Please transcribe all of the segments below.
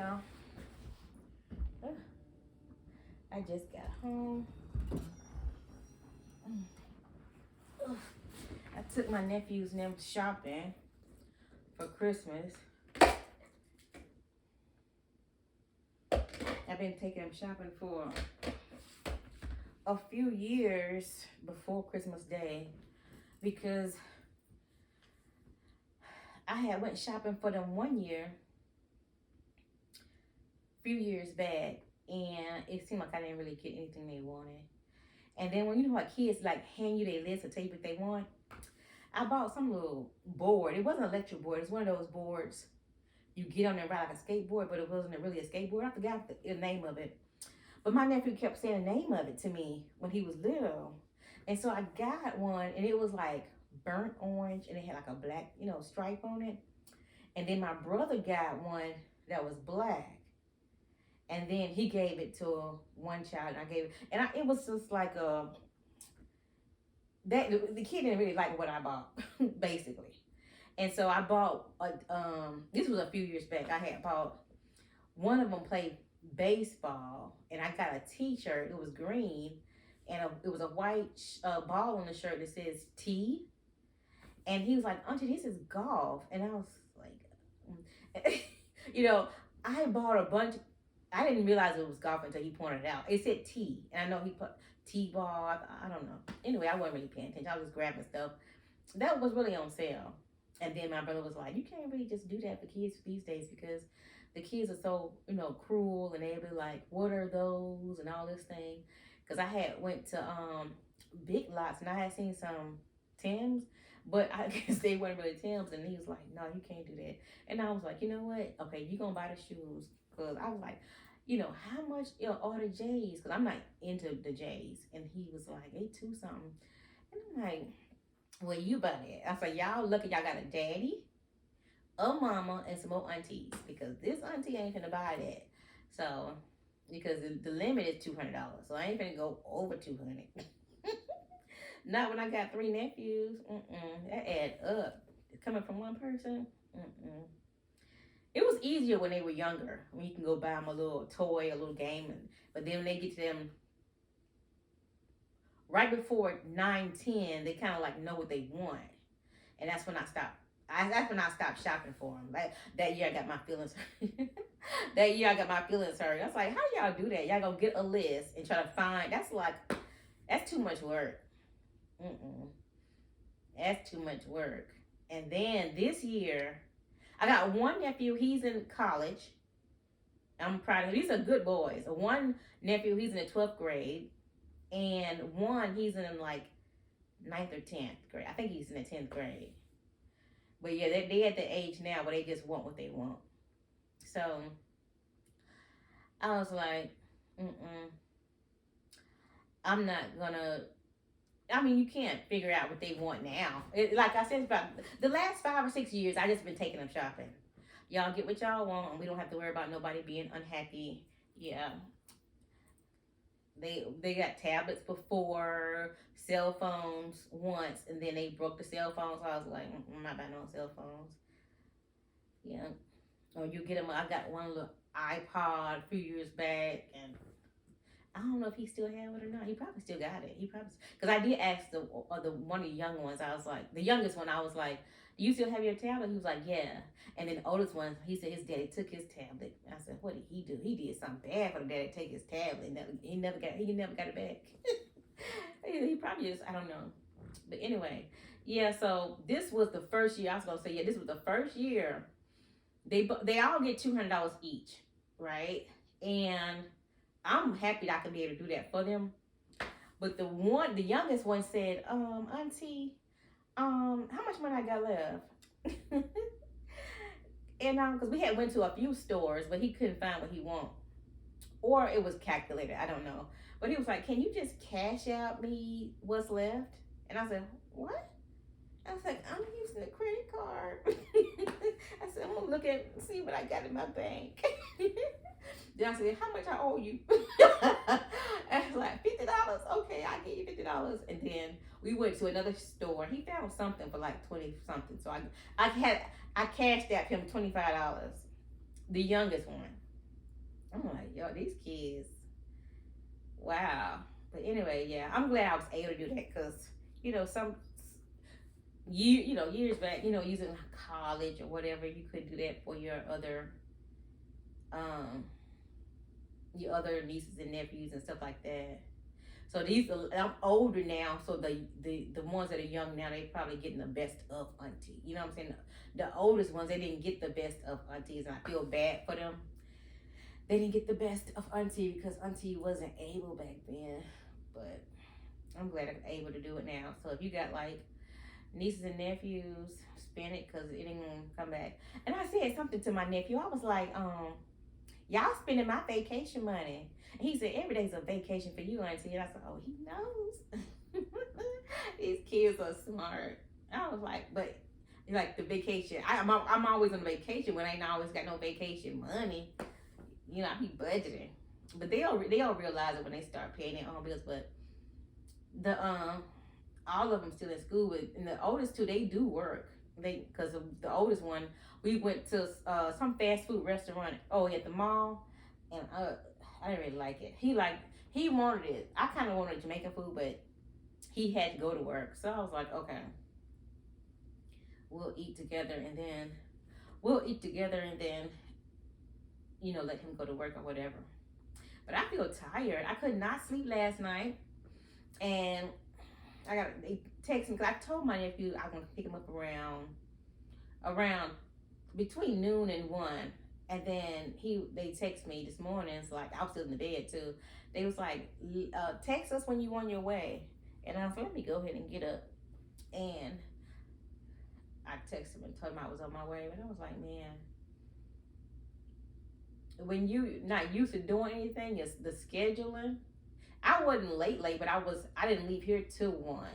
y'all. I just got home. I took my nephews and them shopping for Christmas. I've been taking them shopping for a few years before Christmas Day because I had went shopping for them one year, a few years back, and it seemed like I didn't really get anything they wanted. And then when you know how kids like hand you their list or tell you what they want, I bought some little board. It wasn't an electric board. It's one of those boards you get on and ride like a skateboard, but it wasn't really a skateboard. I forgot the name of it. But my nephew kept saying the name of it to me when he was little. And so I got one, and it was like burnt orange, and it had like a black, stripe on it. And then my brother got one that was black. And then he gave it to one child, and I gave it. And it was just like the kid didn't really like what I bought, basically. And so I bought this was a few years back. I had bought one of them played baseball, and I got a T-shirt. It was green, and it was a white ball on the shirt that says T. And he was like, "Auntie, this is golf," and I was like, I bought a bunch. I didn't realize it was golf until he pointed it out. It said T, and I know he put T-ball. I don't know. Anyway, I wasn't really paying attention. I was just grabbing stuff that was really on sale. And then my brother was like, "You can't really just do that for kids these days because the kids are so, cruel, and they'll be like, what are those?" and all this thing. Because I had went to Big Lots, and I had seen some Tim's, but I guess they weren't really Tim's. And he was like, "No, you can't do that." And I was like, "You know what? Okay, you gonna buy the shoes." Because I was like, how much are the J's? Because I'm not into the J's. And he was like, "They two something." And I'm like, "Well, you buy that." I said, "Y'all lucky y'all got a daddy, a mama, and some more aunties, because this auntie ain't finna buy that." So, because the limit is $200, so I ain't finna go over 200. Not when I got three nephews. That add up. Coming from one person. It was easier when they were younger, when you can go buy them a little toy, a little game, but then when they get to them right before 9, 10, they kind of like know what they want, and that's when I stopped. That's when I stopped shopping for them. Like that year, I got my feelings. That year, I got my feelings hurt. I was like, "How y'all do that? Y'all gonna get a list and try to find?" That's too much work. That's too much work. And then this year, I got one nephew. He's in college. I'm proud of him. These are good boys. One nephew, he's in the 12th grade, and one, he's in like ninth or 10th grade. I think he's in the 10th grade. But yeah, they at the age now where they just want what they want. So I was like, I'm not gonna. I mean, you can't figure out what they want now. Like I said, about the last 5 or 6 years, I just been taking them shopping. Y'all get what y'all want, and we don't have to worry about nobody being unhappy. Yeah, they got tablets before, cell phones once, and then they broke the cell phones. So I was like, I'm not buying no cell phones. Yeah, or you get them. I got one little iPod a few years back, and I don't know if he still have it or not. He probably still got it. He probably, because I did ask the one of the young ones. I was like, the youngest one. I was like, "Do you still have your tablet?" He was like, "Yeah." And then the oldest one, he said his daddy took his tablet. I said, "What did he do? He did something bad for the daddy to take his tablet. He never got it back." He probably just, I don't know. But anyway, yeah. So this was the first year. I was gonna say, yeah, this was the first year. They all get $200 each, right? And I'm happy that I can be able to do that for them. But the youngest one said, "Auntie, how much money I got left?" And because we had went to a few stores, but he couldn't find what he want, or it was calculated. I don't know. But he was like, "Can you just cash out me what's left?" And I said, "What?" I was like, "I'm using a credit card." I said, "I'm gonna see what I got in my bank." Then I said, "How much I owe you?" I was like, $50. Okay, I give you $50. And then we went to another store. He found something for like 20 something. So I cashed out him $25. The youngest one. I'm like, yo, these kids, wow. But anyway, yeah, I'm glad I was able to do that because, you know, years back, using college or whatever, you could do that for um, your other nieces and nephews and stuff like that. So I'm older now, so the ones that are young now, they probably getting the best of auntie. You know what I'm saying? The oldest ones, they didn't get the best of aunties, and I feel bad for them. They didn't get the best of auntie because auntie wasn't able back then. But I'm glad I'm able to do it now. So if you got like nieces and nephews, spend it because it ain't gonna come back. And I said something to my nephew. I was like, y'all spending my vacation money. And he said, every day's a vacation for you, auntie. And I said, oh, he knows. These kids are smart. I was like, but like the vacation, I'm always on vacation when I ain't always got no vacation money. I be budgeting. But they'll realize it when they start paying their own bills. But the all of them still in school, and the oldest two, they do work. Because of the oldest one, we went to some fast food restaurant. Oh, at the mall, and I didn't really like it. He wanted it. I kind of wanted Jamaican food, but he had to go to work. So I was like, okay, we'll eat together, and then let him go to work or whatever. But I feel tired. I could not sleep last night, and they text me because I told my nephew I was gonna pick him up around between noon and 1. And then they text me this morning. It's like I was still in the bed too. They was like, text us when you on your way. And I was like, let me go ahead and get up. And I texted him and told him I was on my way. But I was like, man, when you not used to doing anything, it's the scheduling. I wasn't late, but I didn't leave here till 1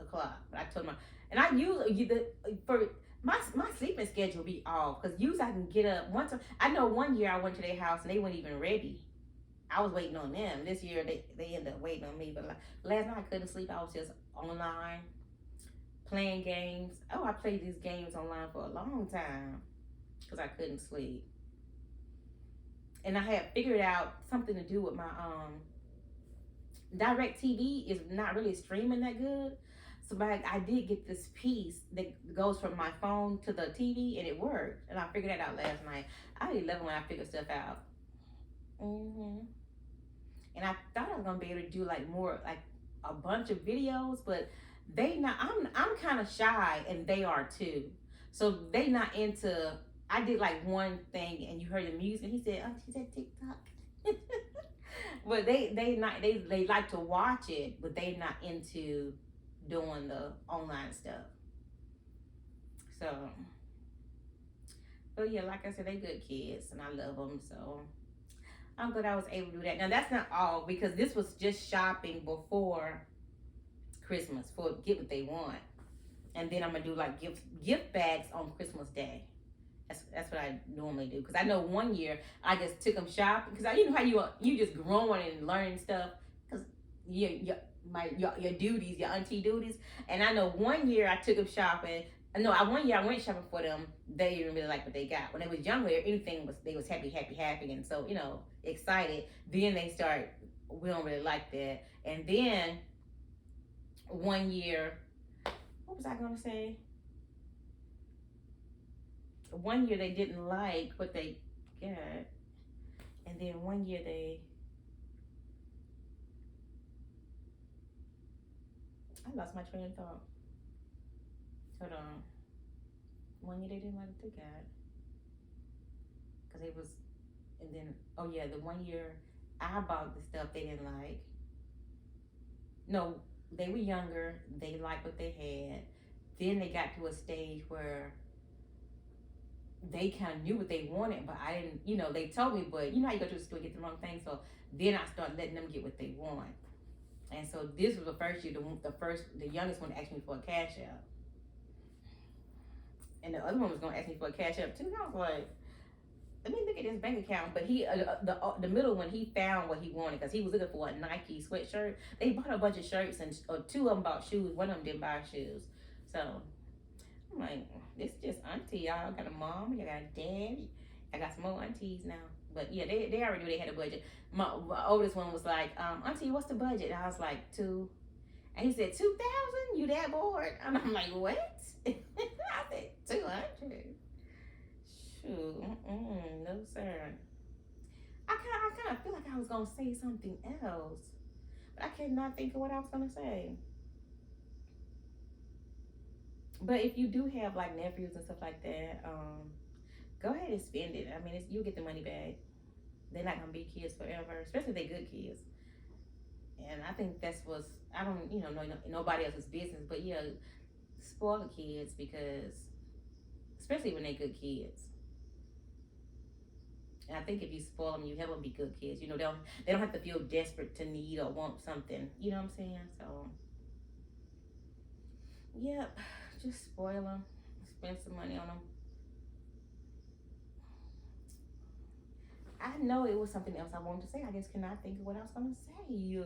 o'clock. But I told him, and I usually for my sleeping schedule be off because usually I can get up once. I know one year I went to their house and they weren't even ready. I was waiting on them. This year they ended up waiting on me. But last night I couldn't sleep. I was just online playing games. Oh, I played these games online for a long time because I couldn't sleep. And I had figured out something to do with my DirecTV is not really streaming that good. So I did get this piece that goes from my phone to the TV, and it worked. And I figured that out last night. I love when I figure stuff out. And I thought I was gonna be able to do like more, like a bunch of videos, but they not. I'm kind of shy, and they are too. So they not into. I did like one thing, and you heard the music. And he said, "Oh, she's at TikTok." But they like to watch it, but they not into doing the online stuff. So, but yeah, like I said, they good kids, and I love them. So I'm glad I was able to do that. Now that's not all because this was just shopping before Christmas for get what they want, and then I'm gonna do like gift bags on Christmas Day. That's what I normally do because I know one year I just took them shopping because you know how you just growing and learning stuff because your duties, your auntie duties, and I know one year I took them shopping. One year I went shopping for them. They didn't really like what they got when they was younger. They was happy, and so excited. Then they start, we don't really like that, and then one year, what was I gonna say? One year they didn't like what they got, and then one year I lost my train of thought. Hold on. One year they didn't like what they got, because it was, and then the one year I bought the stuff they didn't like. No, they were younger. They liked what they had. Then they got to a stage where they kind of knew what they wanted, but I didn't, they told me, but you know how you go to the store and get the wrong thing. So then I started letting them get what they want. And so this was the first year, the youngest one asked me for a cash out. And the other one was going to ask me for a cash out too. And I was like, let me look at his bank account. But the middle one, he found what he wanted because he was looking for a Nike sweatshirt. They bought a bunch of shirts and two of them bought shoes. One of them didn't buy shoes. So I'm like, this just auntie, y'all got a mom, you got a dad, I got some more aunties now. But yeah, they already knew they had a budget. My oldest one was like, Auntie, what's the budget? And I was like, two. And he said, 2,000? You that bored? And I'm like, what? I said, 200. Shoot, no sir. I kind of feel like I was gonna say something else, but I cannot think of what I was gonna say. But if you do have like nephews and stuff like that, go ahead and spend it. I mean, you'll get the money back. They're not gonna be kids forever, especially if they're good kids. And I think that's what's I don't know nobody else's business, but yeah, spoil the kids because especially when they're good kids. And I think if you spoil them, you help them be good kids. They don't have to feel desperate to need or want something. You know what I'm saying? So, yep, just spoil them, spend some money on them. I know it was something else I wanted to say. I just cannot think of what I was gonna say.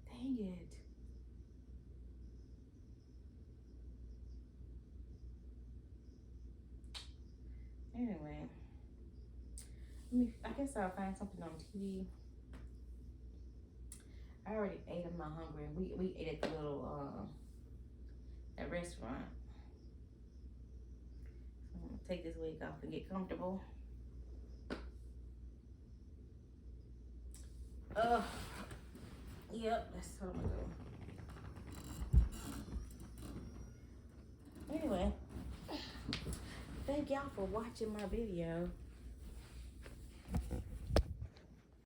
Dang it. Anyway, I guess I'll find something on TV. I already ate. I'm not hungry. We ate at the little that restaurant. So I'm gonna take this wig off and get comfortable. Yep, that's what I'm gonna do. Anyway, thank y'all for watching my video.